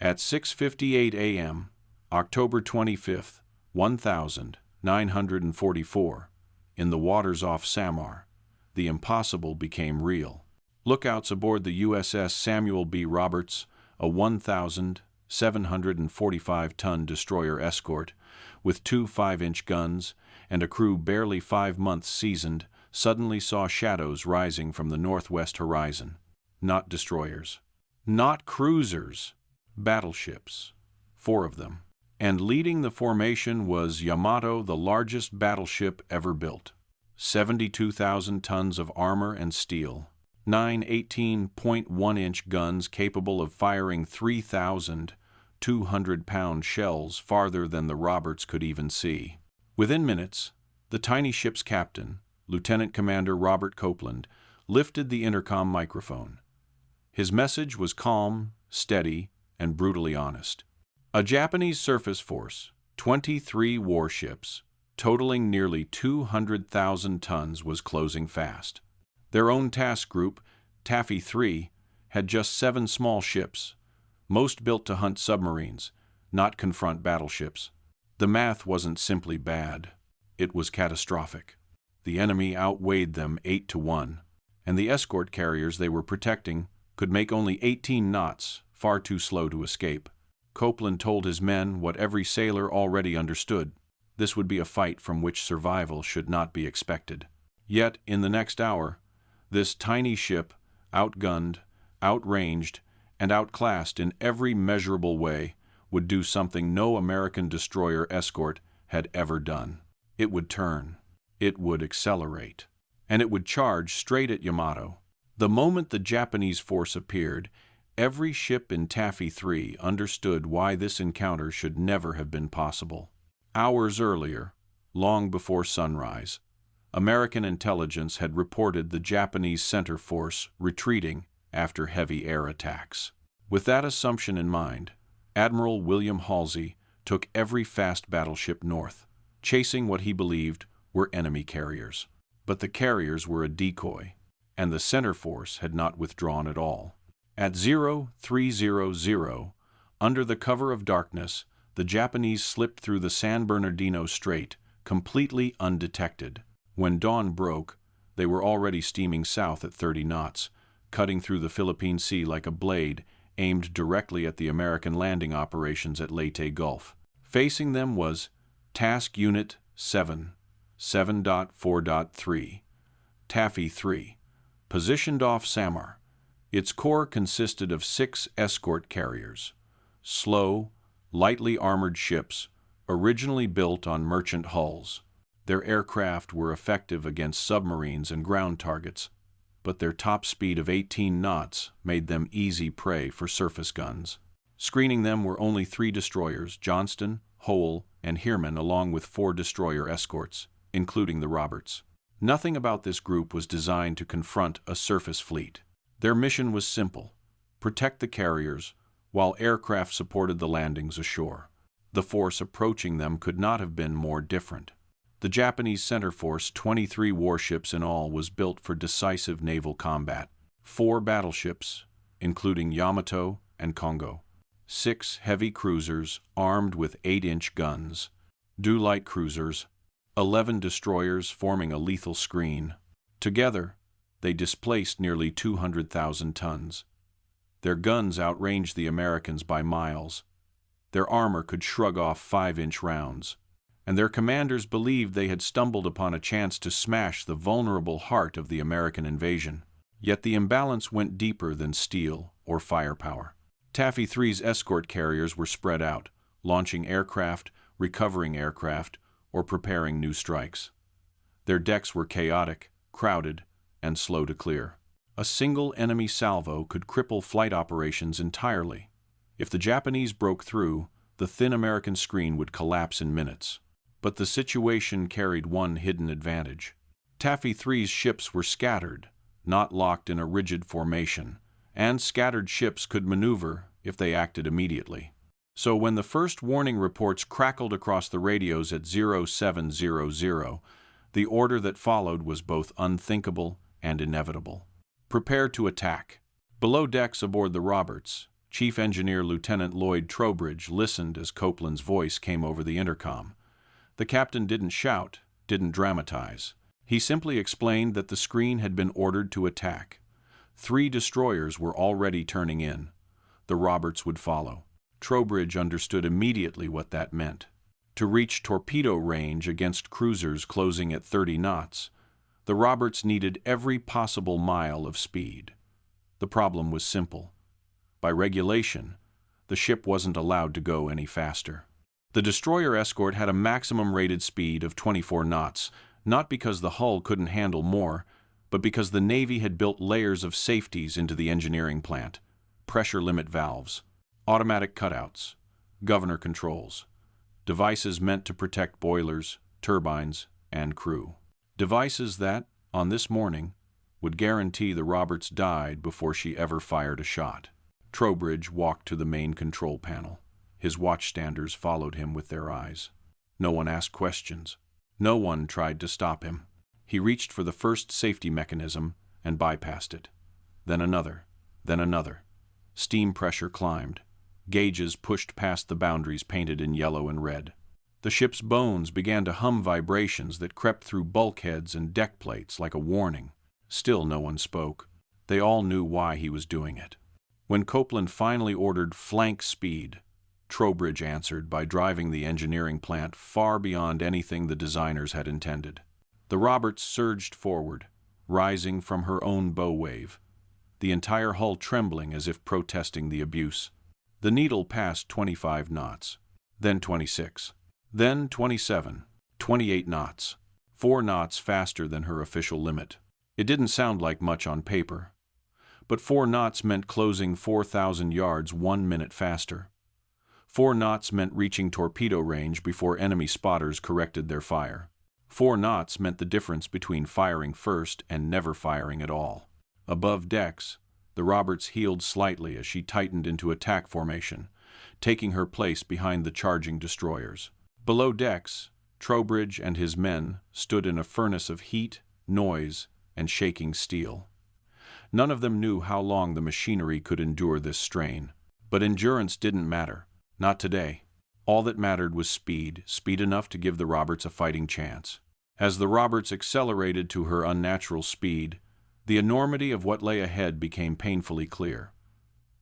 At 6:58 a.m., October 25, 1944, in the waters off Samar, the impossible became real. Lookouts aboard the USS Samuel B. Roberts, a 1,745-ton destroyer escort, with two 5-inch guns and a crew barely 5 months seasoned, suddenly saw shadows rising from the northwest horizon. Not destroyers. Not cruisers. Battleships. 4 of them. And leading the formation was Yamato, the largest battleship ever built. 72,000 tons of armor and steel. 9 18.1-inch guns capable of firing 3,200-pound shells farther than the Roberts could even see. Within minutes, the tiny ship's captain, Lieutenant Commander Robert Copeland, lifted the intercom microphone. His message was calm, steady, and brutally honest. A Japanese surface force, 23 warships, totaling nearly 200,000 tons, was closing fast. Their own task group, Taffy 3, had just 7 small ships, most built to hunt submarines, not confront battleships. The math wasn't simply bad. It was catastrophic. The enemy outweighed them 8-1, and the escort carriers they were protecting could make only 18 knots, far too slow to escape. Copeland told his men what every sailor already understood. This would be a fight from which survival should not be expected. Yet, in the next hour, this tiny ship, outgunned, outranged, and outclassed in every measurable way, would do something no American destroyer escort had ever done. It would turn. It would accelerate. And it would charge straight at Yamato. The moment the Japanese force appeared, every ship in Taffy 3 understood why this encounter should never have been possible. Hours earlier, long before sunrise, American intelligence had reported the Japanese center force retreating after heavy air attacks. With that assumption in mind, Admiral William Halsey took every fast battleship north, chasing what he believed were enemy carriers. But the carriers were a decoy, and the center force had not withdrawn at all. At 0300, under the cover of darkness, the Japanese slipped through the San Bernardino Strait, completely undetected. When dawn broke, they were already steaming south at 30 knots, cutting through the Philippine Sea like a blade aimed directly at the American landing operations at Leyte Gulf. Facing them was Task Unit 7, 7.4.3, Taffy 3, positioned off Samar. Its core consisted of 6 escort carriers, slow, lightly armored ships, originally built on merchant hulls. Their aircraft were effective against submarines and ground targets, but their top speed of 18 knots made them easy prey for surface guns. Screening them were only 3 destroyers, Johnston, Howell, and Heermann, along with 4 destroyer escorts, including the Roberts. Nothing about this group was designed to confront a surface fleet. Their mission was simple: protect the carriers, while aircraft supported the landings ashore. The force approaching them could not have been more different. The Japanese center force, 23 warships in all, was built for decisive naval combat. 4 battleships, including Yamato and Kongo. 6 heavy cruisers armed with 8-inch guns. 2 light cruisers. 11 destroyers forming a lethal screen. Together, they displaced nearly 200,000 tons. Their guns outranged the Americans by miles. Their armor could shrug off 5-inch rounds, and their commanders believed they had stumbled upon a chance to smash the vulnerable heart of the American invasion. Yet the imbalance went deeper than steel or firepower. Taffy 3's escort carriers were spread out, launching aircraft, recovering aircraft, or preparing new strikes. Their decks were chaotic, crowded, and slow to clear. A single enemy salvo could cripple flight operations entirely. If the Japanese broke through, the thin American screen would collapse in minutes. But the situation carried one hidden advantage. Taffy 3's ships were scattered, not locked in a rigid formation, and scattered ships could maneuver if they acted immediately. So when the first warning reports crackled across the radios at 0700, the order that followed was both unthinkable and inevitable. Prepare to attack. Below decks aboard the Roberts, Chief Engineer Lieutenant Lloyd Trowbridge listened as Copeland's voice came over the intercom. The captain didn't shout, didn't dramatize. He simply explained that the screen had been ordered to attack. 3 destroyers were already turning in. The Roberts would follow. Trowbridge understood immediately what that meant. To reach torpedo range against cruisers closing at 30 knots, the Roberts needed every possible mile of speed. The problem was simple. By regulation, the ship wasn't allowed to go any faster. The destroyer escort had a maximum rated speed of 24 knots, not because the hull couldn't handle more, but because the Navy had built layers of safeties into the engineering plant: pressure limit valves, automatic cutouts, governor controls, devices meant to protect boilers, turbines, and crew. Devices that, on this morning, would guarantee the Roberts died before she ever fired a shot. Trowbridge walked to the main control panel. His watchstanders followed him with their eyes. No one asked questions. No one tried to stop him. He reached for the first safety mechanism and bypassed it. Then another, then another. Steam pressure climbed. Gauges pushed past the boundaries painted in yellow and red. The ship's bones began to hum vibrations that crept through bulkheads and deck plates like a warning. Still no one spoke. They all knew why he was doing it. When Copeland finally ordered flank speed, Trowbridge answered by driving the engineering plant far beyond anything the designers had intended. The Roberts surged forward, rising from her own bow wave, the entire hull trembling as if protesting the abuse. The needle passed 25 knots, then 26, then 27, 28 knots, 4 knots faster than her official limit. It didn't sound like much on paper, but 4 knots meant closing 4,000 yards 1 minute faster. 4 knots meant reaching torpedo range before enemy spotters corrected their fire. 4 knots meant the difference between firing first and never firing at all. Above decks, the Roberts heeled slightly as she tightened into attack formation, taking her place behind the charging destroyers. Below decks, Trowbridge and his men stood in a furnace of heat, noise, and shaking steel. None of them knew how long the machinery could endure this strain. But endurance didn't matter. Not today. All that mattered was speed, speed enough to give the Roberts a fighting chance. As the Roberts accelerated to her unnatural speed, the enormity of what lay ahead became painfully clear.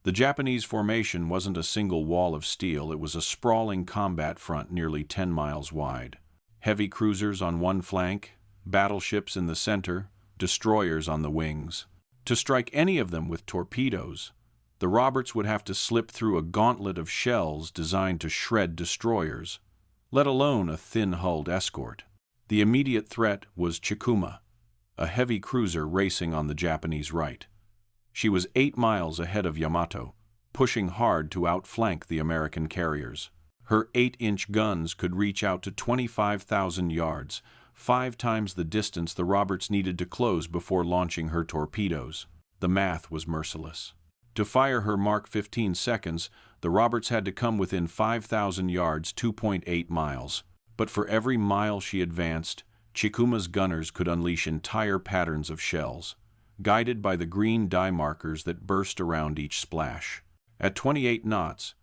The Japanese formation wasn't a single wall of steel, it was a sprawling combat front nearly 10 miles wide. Heavy cruisers on one flank, battleships in the center, destroyers on the wings. To strike any of them with torpedoes, the Roberts would have to slip through a gauntlet of shells designed to shred destroyers, let alone a thin-hulled escort. The immediate threat was Chikuma, a heavy cruiser racing on the Japanese right. She was 8 miles ahead of Yamato, pushing hard to outflank the American carriers. Her 8-inch guns could reach out to 25,000 yards, 5 times the distance the Roberts needed to close before launching her torpedoes. The math was merciless. To fire her Mark 15 seconds, the Roberts had to come within 5,000 yards, 2.8 miles. But for every mile she advanced, Chikuma's gunners could unleash entire patterns of shells, guided by the green dye markers that burst around each splash. At 28 knots,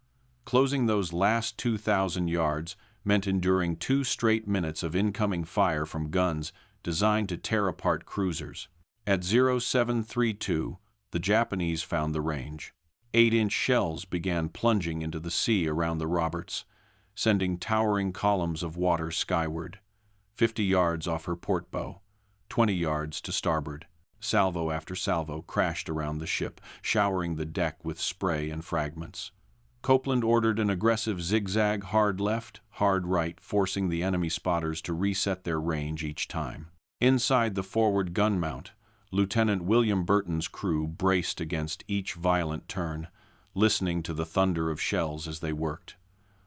closing those last 2,000 yards meant enduring 2 straight minutes of incoming fire from guns designed to tear apart cruisers. At 0732, the Japanese found the range. 8-inch shells began plunging into the sea around the Roberts, sending towering columns of water skyward. 50 yards off her port bow, 20 yards to starboard. Salvo after salvo crashed around the ship, showering the deck with spray and fragments. Copeland ordered an aggressive zigzag hard left, hard right, forcing the enemy spotters to reset their range each time. Inside the forward gun mount, Lieutenant William Burton's crew braced against each violent turn, listening to the thunder of shells as they worked.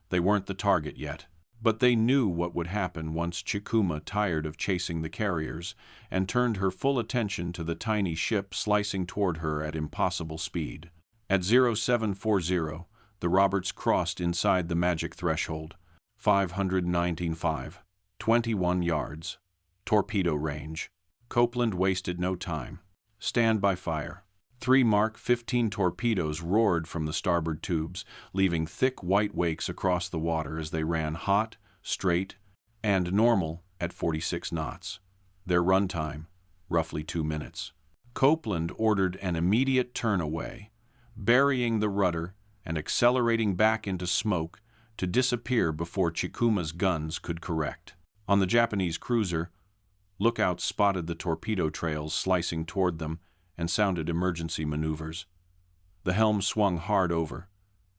They weren't the target yet, but they knew what would happen once Chikuma tired of chasing the carriers and turned her full attention to the tiny ship slicing toward her at impossible speed. At 0740, the Roberts crossed inside the magic threshold, 595, 21 yards, torpedo range. Copeland wasted no time. Stand by fire. 3 Mark 15 torpedoes roared from the starboard tubes, leaving thick white wakes across the water as they ran hot, straight, and normal at 46 knots. Their runtime, roughly 2 minutes. Copeland ordered an immediate turn away, burying the rudder and accelerating back into smoke to disappear before Chikuma's guns could correct. On the Japanese cruiser, lookouts spotted the torpedo trails slicing toward them and sounded emergency maneuvers. The helm swung hard over.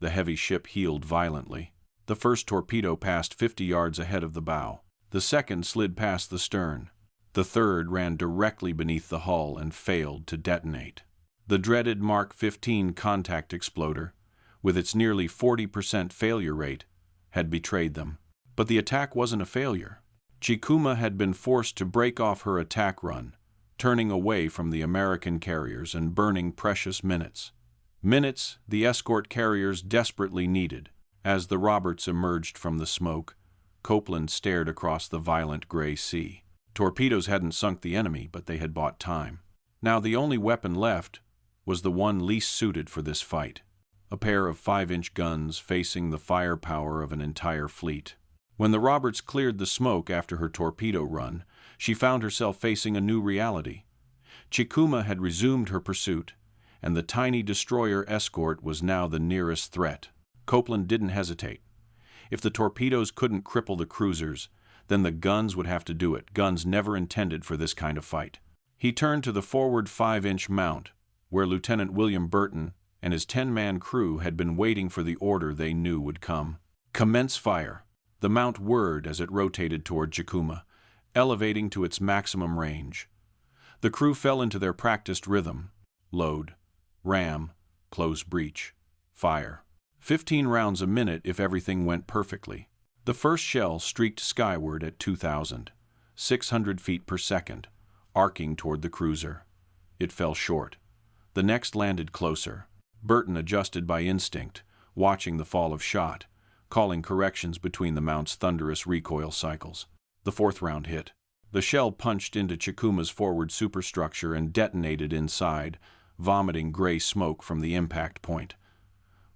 The heavy ship heeled violently. The first torpedo passed 50 yards ahead of the bow. The second slid past the stern. The third ran directly beneath the hull and failed to detonate. The dreaded Mark 15 contact exploder, with its nearly 40% failure rate, had betrayed them. But the attack wasn't a failure. Chikuma had been forced to break off her attack run, turning away from the American carriers and burning precious minutes. Minutes the escort carriers desperately needed. As the Roberts emerged from the smoke, Copeland stared across the violent gray sea. Torpedoes hadn't sunk the enemy, but they had bought time. Now the only weapon left was the one least suited for this fight, a pair of 5-inch guns facing the firepower of an entire fleet. When the Roberts cleared the smoke after her torpedo run, she found herself facing a new reality. Chikuma had resumed her pursuit, and the tiny destroyer escort was now the nearest threat. Copeland didn't hesitate. If the torpedoes couldn't cripple the cruisers, then the guns would have to do it, guns never intended for this kind of fight. He turned to the forward 5-inch mount, where Lieutenant William Burton and his 10-man crew had been waiting for the order they knew would come. "Commence fire," the mount whirred as it rotated toward Chikuma, elevating to its maximum range. The crew fell into their practiced rhythm. Load, ram, close breech, fire. 15 rounds a minute if everything went perfectly. The first shell streaked skyward at 2,600 feet per second, arcing toward the cruiser. It fell short. The next landed closer. Burton adjusted by instinct, watching the fall of shot, calling corrections between the mount's thunderous recoil cycles. The fourth round hit. The shell punched into Chikuma's forward superstructure and detonated inside, vomiting gray smoke from the impact point.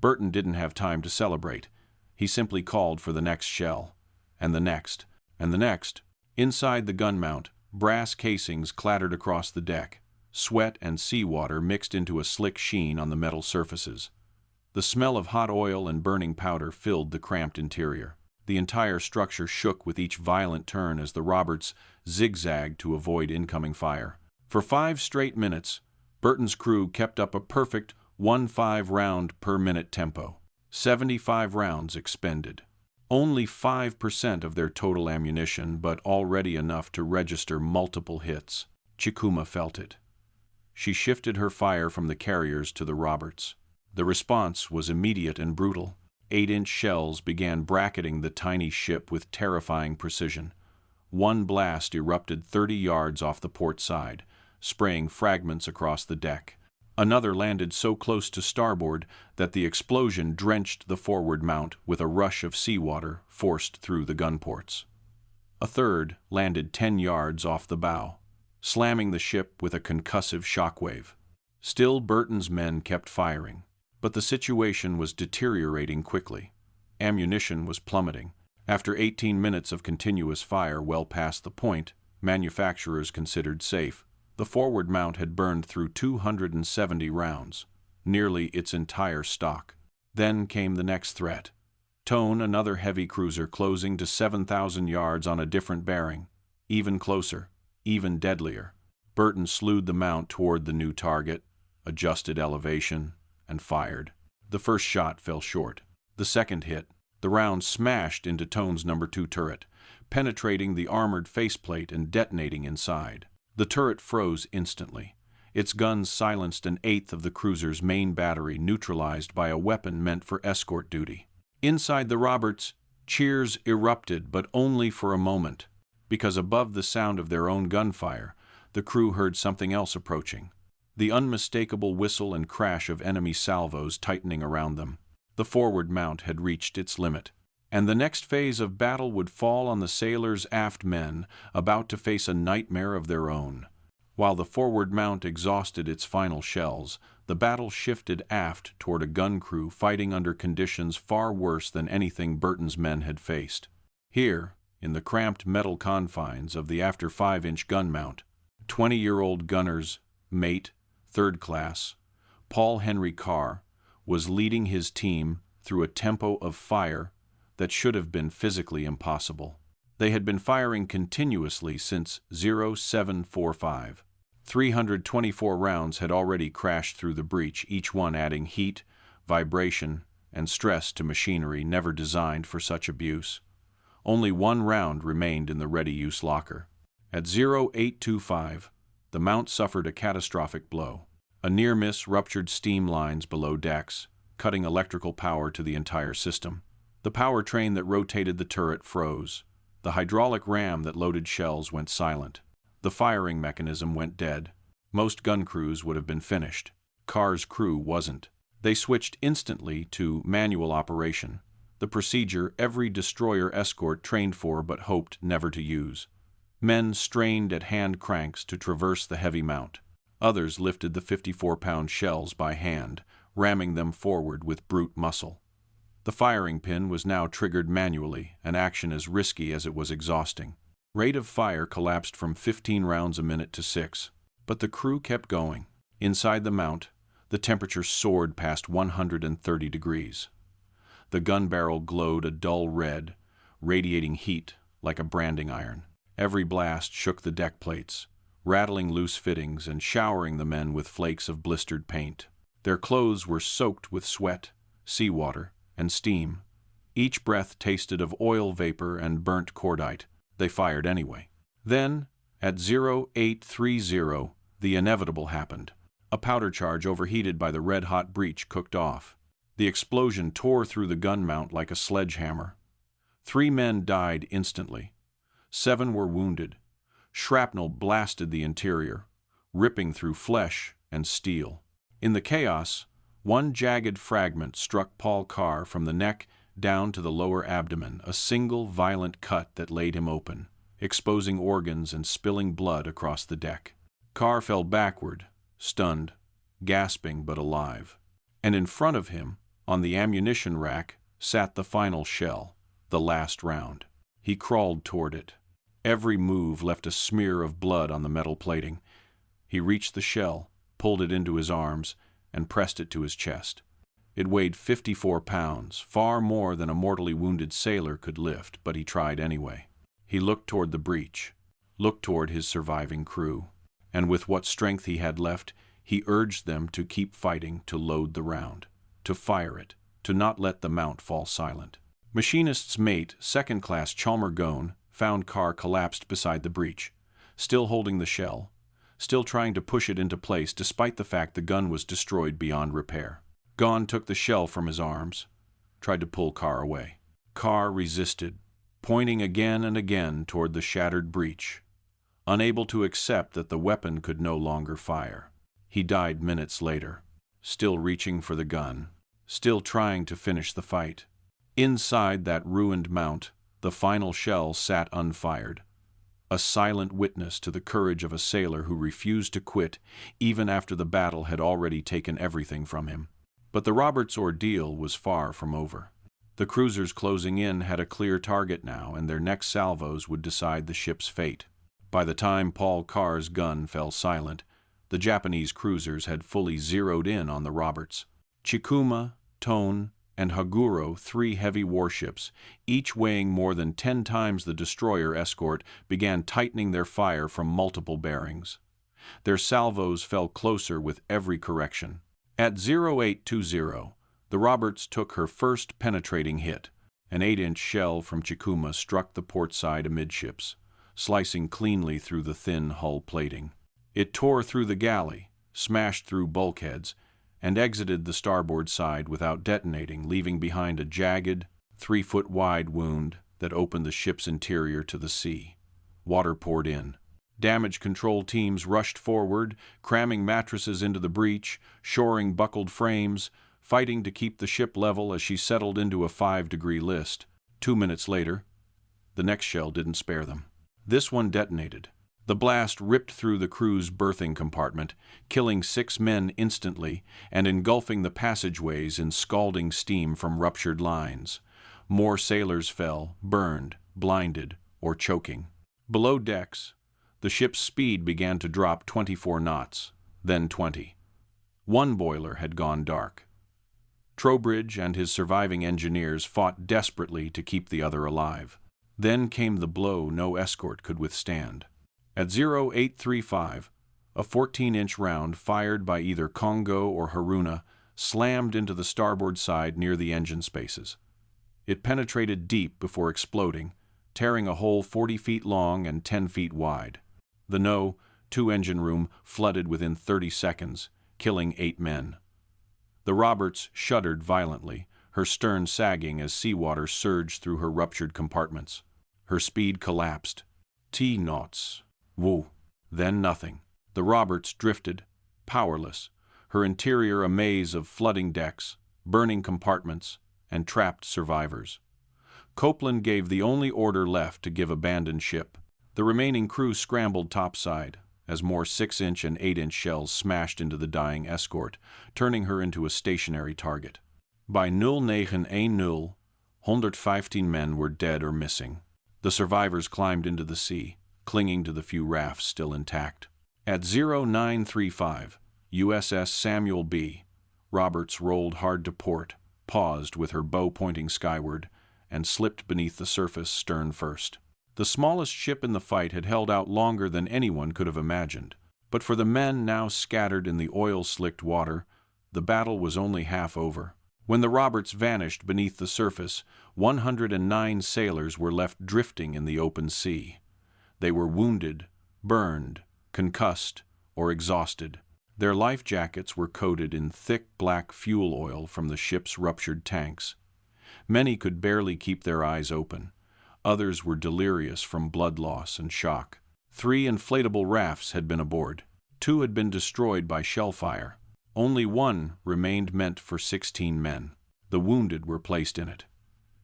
Burton didn't have time to celebrate. He simply called for the next shell, and the next, and the next. Inside the gun mount, brass casings clattered across the deck. Sweat and seawater mixed into a slick sheen on the metal surfaces. The smell of hot oil and burning powder filled the cramped interior. The entire structure shook with each violent turn as the Roberts zigzagged to avoid incoming fire. For 5 straight minutes, Burton's crew kept up a perfect 1.5 round per minute tempo. 75 rounds expended. Only 5% of their total ammunition, but already enough to register multiple hits. Chikuma felt it. She shifted her fire from the carriers to the Roberts. The response was immediate and brutal. 8-inch shells began bracketing the tiny ship with terrifying precision. One blast erupted 30 yards off the port side, spraying fragments across the deck. Another landed so close to starboard that the explosion drenched the forward mount with a rush of seawater forced through the gun ports. A third landed 10 yards off the bow, slamming the ship with a concussive shockwave. Still, Burton's men kept firing, but the situation was deteriorating quickly. Ammunition was plummeting. After 18 minutes of continuous fire well past the point manufacturers considered safe, the forward mount had burned through 270 rounds, nearly its entire stock. Then came the next threat. Tone, another heavy cruiser closing to 7,000 yards on a different bearing. Even closer, even deadlier. Burton slewed the mount toward the new target, adjusted elevation, and fired. The first shot fell short. The second hit. The round smashed into Tone's number 2 turret, penetrating the armored faceplate and detonating inside. The turret froze instantly. Its guns silenced an eighth of the cruiser's main battery, neutralized by a weapon meant for escort duty. Inside the Roberts, cheers erupted, but only for a moment, because above the sound of their own gunfire, the crew heard something else approaching. The unmistakable whistle and crash of enemy salvos tightening around them. The forward mount had reached its limit, and the next phase of battle would fall on the sailors' aft men, about to face a nightmare of their own. While the forward mount exhausted its final shells, The battle shifted aft toward a gun crew fighting under conditions far worse than anything Burton's men had faced. Here, in the cramped metal confines of the after 5-inch gun mount, 20-year-old gunner's mate, third class, Paul Henry Carr, was leading his team through a tempo of fire that should have been physically impossible. They had been firing continuously since 0745. 324 rounds had already crashed through the breach, each one adding heat, vibration, and stress to machinery never designed for such abuse. Only one round remained in the ready-use locker. At 0825, the mount suffered a catastrophic blow. A near-miss ruptured steam lines below decks, cutting electrical power to the entire system. The power train that rotated the turret froze. The hydraulic ram that loaded shells went silent. The firing mechanism went dead. Most gun crews would have been finished. Carr's crew wasn't. They switched instantly to manual operation, the procedure every destroyer escort trained for but hoped never to use. Men strained at hand cranks to traverse the heavy mount. Others lifted the 54-pound shells by hand, ramming them forward with brute muscle. The firing pin was now triggered manually, an action as risky as it was exhausting. Rate of fire collapsed from 15 rounds a minute to 6, but the crew kept going. Inside the mount, the temperature soared past 130 degrees. The gun barrel glowed a dull red, radiating heat like a branding iron. Every blast shook the deck plates, rattling loose fittings and showering the men with flakes of blistered paint. Their clothes were soaked with sweat, seawater, and steam. Each breath tasted of oil vapor and burnt cordite. They fired anyway. Then, at 0830, the inevitable happened. A powder charge overheated by the red-hot breach cooked off. The explosion tore through the gun mount like a sledgehammer. 3 men died instantly. 7 were wounded. Shrapnel blasted the interior, ripping through flesh and steel. In the chaos, one jagged fragment struck Paul Carr from the neck down to the lower abdomen, a single violent cut that laid him open, exposing organs and spilling blood across the deck. Carr fell backward, stunned, gasping but alive. And in front of him, on the ammunition rack, sat the final shell, the last round. He crawled toward it. Every move left a smear of blood on the metal plating. He reached the shell, pulled it into his arms, and pressed it to his chest. It weighed 54 pounds, far more than a mortally wounded sailor could lift, but he tried anyway. He looked toward the breach, looked toward his surviving crew, and with what strength he had left, he urged them to keep fighting, to load the round, to fire it, to not let the mount fall silent. Machinist's mate, second-class Chalmer Gone, found Carr collapsed beside the breach, still holding the shell, still trying to push it into place despite the fact the gun was destroyed beyond repair. Gone took the shell from his arms, tried to pull Carr away. Carr resisted, pointing again and again toward the shattered breach, unable to accept that the weapon could no longer fire. He died minutes later, still reaching for the gun, still trying to finish the fight. Inside that ruined mount, the final shell sat unfired, a silent witness to the courage of a sailor who refused to quit even after the battle had already taken everything from him. But the Roberts ordeal was far from over. The cruisers closing in had a clear target now, and their next salvos would decide the ship's fate. By the time Paul Carr's gun fell silent, the Japanese cruisers had fully zeroed in on the Roberts. Chikuma, Tone, and Haguro, 3 heavy warships, each weighing more than 10 times the destroyer escort, began tightening their fire from multiple bearings. Their salvos fell closer with every correction. At 0820, the Roberts took her first penetrating hit. An 8-inch shell from Chikuma struck the port side amidships, slicing cleanly through the thin hull plating. It tore through the galley, smashed through bulkheads, and exited the starboard side without detonating, leaving behind a jagged, 3-foot-wide wound that opened the ship's interior to the sea. Water poured in. Damage control teams rushed forward, cramming mattresses into the breach, shoring buckled frames, fighting to keep the ship level as she settled into a 5-degree list. 2 minutes later, the next shell didn't spare them. This one detonated. The blast ripped through the crew's berthing compartment, killing 6 men instantly and engulfing the passageways in scalding steam from ruptured lines. More sailors fell, burned, blinded, or choking. Below decks, the ship's speed began to drop 24 knots, then 20. One boiler had gone dark. Trowbridge and his surviving engineers fought desperately to keep the other alive. Then came the blow no escort could withstand. At 0835, a 14-inch round fired by either Congo or Haruna slammed into the starboard side near the engine spaces. It penetrated deep before exploding, tearing a hole 40 feet long and 10 feet wide. The No. 2 engine room flooded within 30 seconds, killing 8 men. The Roberts shuddered violently, her stern sagging as seawater surged through her ruptured compartments. Her speed collapsed. T knots. Woo. Then nothing. The Roberts drifted, powerless, her interior a maze of flooding decks, burning compartments, and trapped survivors. Copeland gave the only order left to give abandon ship. The remaining crew scrambled topside as more 6-inch and 8-inch shells smashed into the dying escort, turning her into a stationary target. By 0910, 115 men were dead or missing. The survivors climbed into the sea, clinging to the few rafts still intact. At 0935, USS Samuel B. Roberts rolled hard to port, paused with her bow pointing skyward, and slipped beneath the surface stern first. The smallest ship in the fight had held out longer than anyone could have imagined, but for the men now scattered in the oil-slicked water, the battle was only half over. When the Roberts vanished beneath the surface, 109 sailors were left drifting in the open sea. They were wounded, burned, concussed, or exhausted. Their life jackets were coated in thick black fuel oil from the ship's ruptured tanks. Many could barely keep their eyes open. Others were delirious from blood loss and shock. 3 inflatable rafts had been aboard. 2 had been destroyed by shell fire. Only 1 remained meant for 16 men. The wounded were placed in it.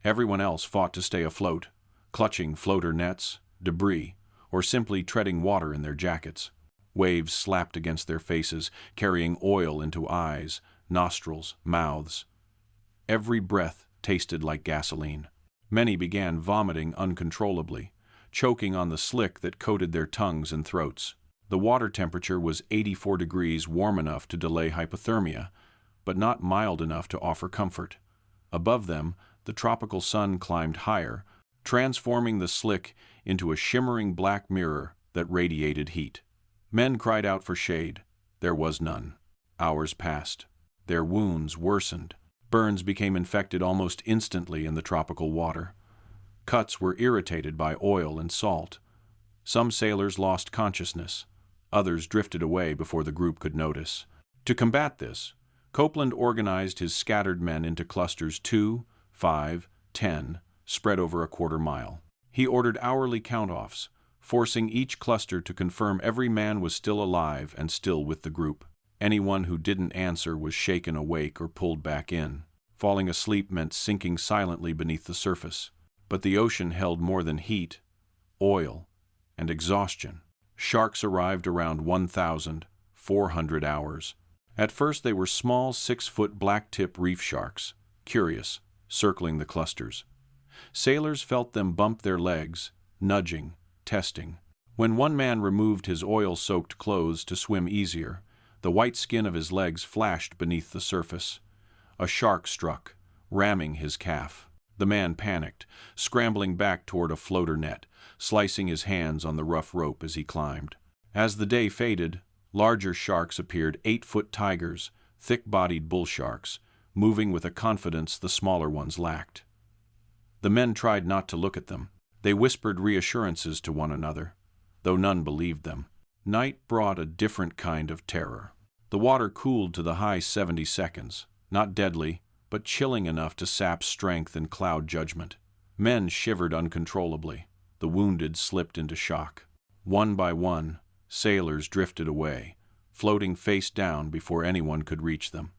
Everyone else fought to stay afloat, clutching floater nets, debris, or simply treading water in their jackets. Waves slapped against their faces, carrying oil into eyes, nostrils, mouths. Every breath tasted like gasoline. Many began vomiting uncontrollably, choking on the slick that coated their tongues and throats. The water temperature was 84 degrees, warm enough to delay hypothermia, but not mild enough to offer comfort. Above them, the tropical sun climbed higher, transforming the slick into a shimmering black mirror that radiated heat. Men cried out for shade. There was none. Hours passed. Their wounds worsened. Burns became infected almost instantly in the tropical water. Cuts were irritated by oil and salt. Some sailors lost consciousness. Others drifted away before the group could notice. To combat this, Copeland organized his scattered men into clusters 2, 5, 10, spread over a quarter mile. He ordered hourly count-offs, forcing each cluster to confirm every man was still alive and still with the group. Anyone who didn't answer was shaken awake or pulled back in. Falling asleep meant sinking silently beneath the surface. But the ocean held more than heat, oil, and exhaustion. Sharks arrived around 1,400 hours. At first they were small 6-foot blacktip reef sharks, curious, circling the clusters. Sailors felt them bump their legs, nudging, testing. When one man removed his oil-soaked clothes to swim easier, the white skin of his legs flashed beneath the surface. A shark struck, ramming his calf. The man panicked, scrambling back toward a floater net, slicing his hands on the rough rope as he climbed. As the day faded, larger sharks appeared, 8-foot tigers, thick-bodied bull sharks, moving with a confidence the smaller ones lacked. The men tried not to look at them. They whispered reassurances to one another, though none believed them. Night brought a different kind of terror. The water cooled to the high 70 seconds, not deadly, but chilling enough to sap strength and cloud judgment. Men shivered uncontrollably. The wounded slipped into shock. One by one, sailors drifted away, floating face down before anyone could reach them.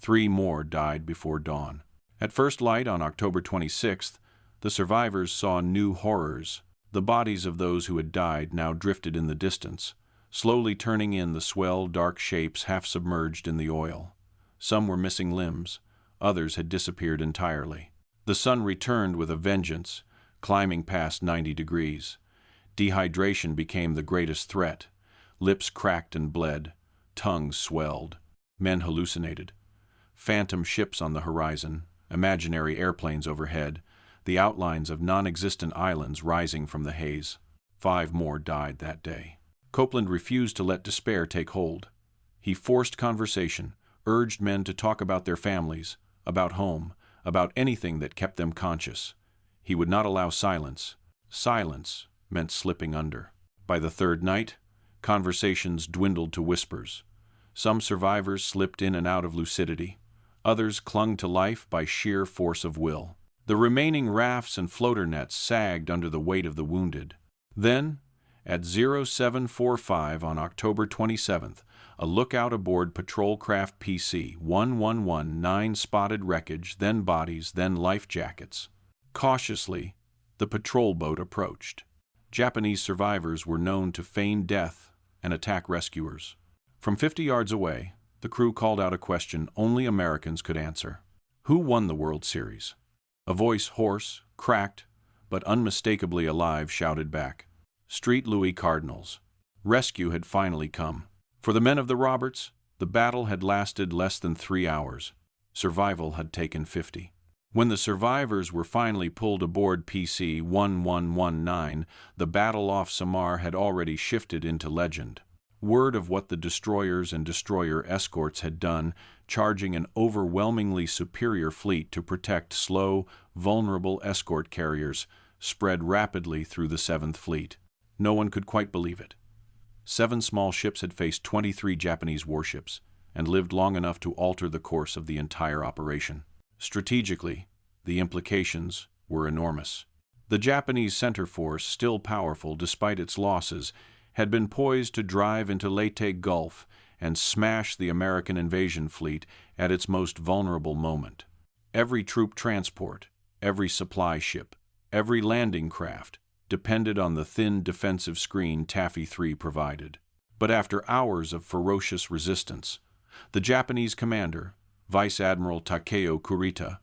3 more died before dawn. At first light on October 26th, the survivors saw new horrors. The bodies of those who had died now drifted in the distance, slowly turning in the swell, dark shapes half submerged in the oil. Some were missing limbs, others had disappeared entirely. The sun returned with a vengeance, climbing past 90 degrees. Dehydration became the greatest threat. Lips cracked and bled, tongues swelled. Men hallucinated. Phantom ships on the horizon, imaginary airplanes overhead, the outlines of non-existent islands rising from the haze. 5 more died that day. Copeland refused to let despair take hold. He forced conversation, urged men to talk about their families, about home, about anything that kept them conscious. He would not allow silence. Silence meant slipping under. By the 3rd night, conversations dwindled to whispers. Some survivors slipped in and out of lucidity. Others clung to life by sheer force of will. The remaining rafts and floater nets sagged under the weight of the wounded. Then, at 0745 on October 27th, a lookout aboard patrol craft PC-1119 spotted wreckage, then bodies, then life jackets. Cautiously, the patrol boat approached. Japanese survivors were known to feign death and attack rescuers. From 50 yards away, the crew called out a question only Americans could answer. Who won the World Series? A voice hoarse, cracked, but unmistakably alive shouted back. Street Louis Cardinals. Rescue had finally come. For the men of the Roberts, the battle had lasted less than 3 hours. Survival had taken 50. When the survivors were finally pulled aboard PC-1119, the battle off Samar had already shifted into legend. Word of what the destroyers and destroyer escorts had done, charging an overwhelmingly superior fleet to protect slow, vulnerable escort carriers, spread rapidly through the 7th Fleet. No one could quite believe it. 7 small ships had faced 23 Japanese warships and lived long enough to alter the course of the entire operation. Strategically, the implications were enormous. The Japanese center force, still powerful despite its losses, had been poised to drive into Leyte Gulf and smash the American invasion fleet at its most vulnerable moment. Every troop transport, every supply ship, every landing craft depended on the thin defensive screen Taffy 3 provided. But after hours of ferocious resistance, the Japanese commander, Vice Admiral Takeo Kurita,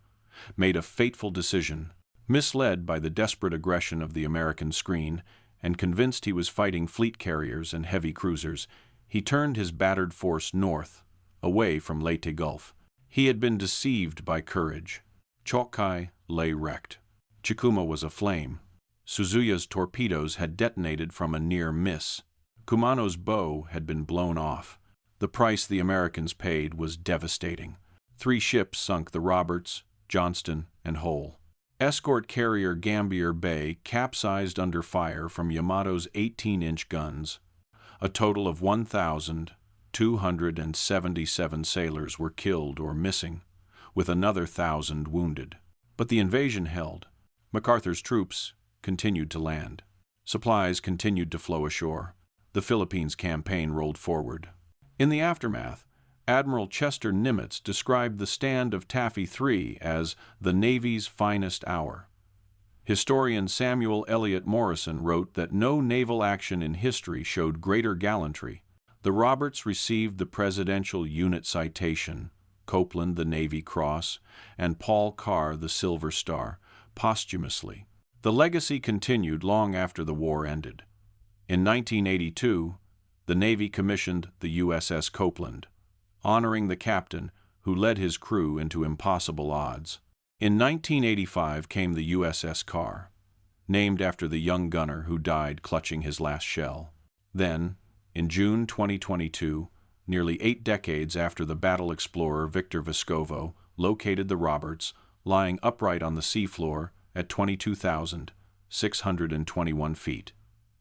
made a fateful decision. Misled by the desperate aggression of the American screen and convinced he was fighting fleet carriers and heavy cruisers, he turned his battered force north, away from Leyte Gulf. He had been deceived by courage. Chokai lay wrecked. Chikuma was aflame. Suzuya's torpedoes had detonated from a near miss. Kumano's bow had been blown off. The price the Americans paid was devastating. 3 ships sunk: the Roberts, Johnston, and Hull. Escort carrier Gambier Bay capsized under fire from Yamato's 18-inch guns. A total of 1,277 sailors were killed or missing, with another 1,000 wounded. But the invasion held. MacArthur's troops continued to land. Supplies continued to flow ashore. The Philippines campaign rolled forward. In the aftermath, Admiral Chester Nimitz described the stand of Taffy 3 as the Navy's finest hour. Historian Samuel Eliot Morrison wrote that no naval action in history showed greater gallantry. The Roberts received the Presidential Unit Citation, Copeland the Navy Cross, and Paul Carr the Silver Star, posthumously. The legacy continued long after the war ended. In 1982, the Navy commissioned the USS Copeland, honoring the captain who led his crew into impossible odds. In 1985 came the USS Carr, named after the young gunner who died clutching his last shell. Then, in June 2022, nearly 8 decades after the battle explorer Victor Vescovo located the Roberts, lying upright on the seafloor at 22,621 feet,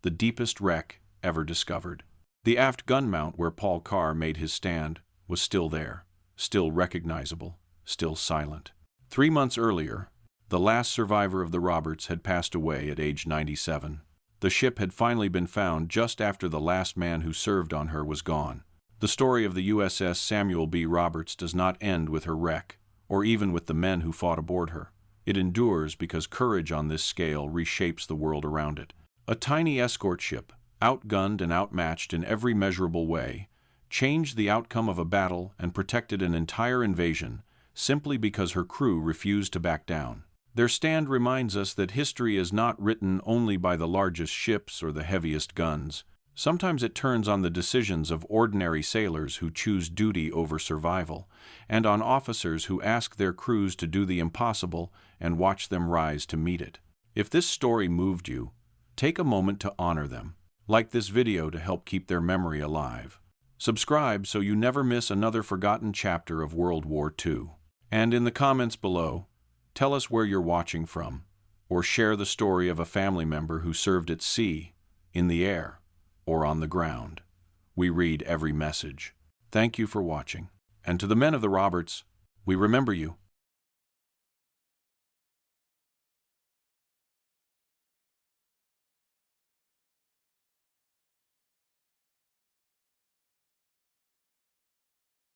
the deepest wreck ever discovered. The aft gun mount where Paul Carr made his stand was still there, still recognizable, still silent. 3 months earlier, the last survivor of the Roberts had passed away at age 97. The ship had finally been found just after the last man who served on her was gone. The story of the USS Samuel B. Roberts does not end with her wreck, or even with the men who fought aboard her. It endures because courage on this scale reshapes the world around it. A tiny escort ship, outgunned and outmatched in every measurable way, changed the outcome of a battle and protected an entire invasion simply because her crew refused to back down. Their stand reminds us that history is not written only by the largest ships or the heaviest guns. Sometimes it turns on the decisions of ordinary sailors who choose duty over survival, and on officers who ask their crews to do the impossible and watch them rise to meet it. If this story moved you, take a moment to honor them. Like this video to help keep their memory alive. Subscribe so you never miss another forgotten chapter of World War II. And in the comments below, tell us where you're watching from, or share the story of a family member who served at sea, in the air, or on the ground. We read every message. Thank you for watching. And to the men of the Roberts, we remember you.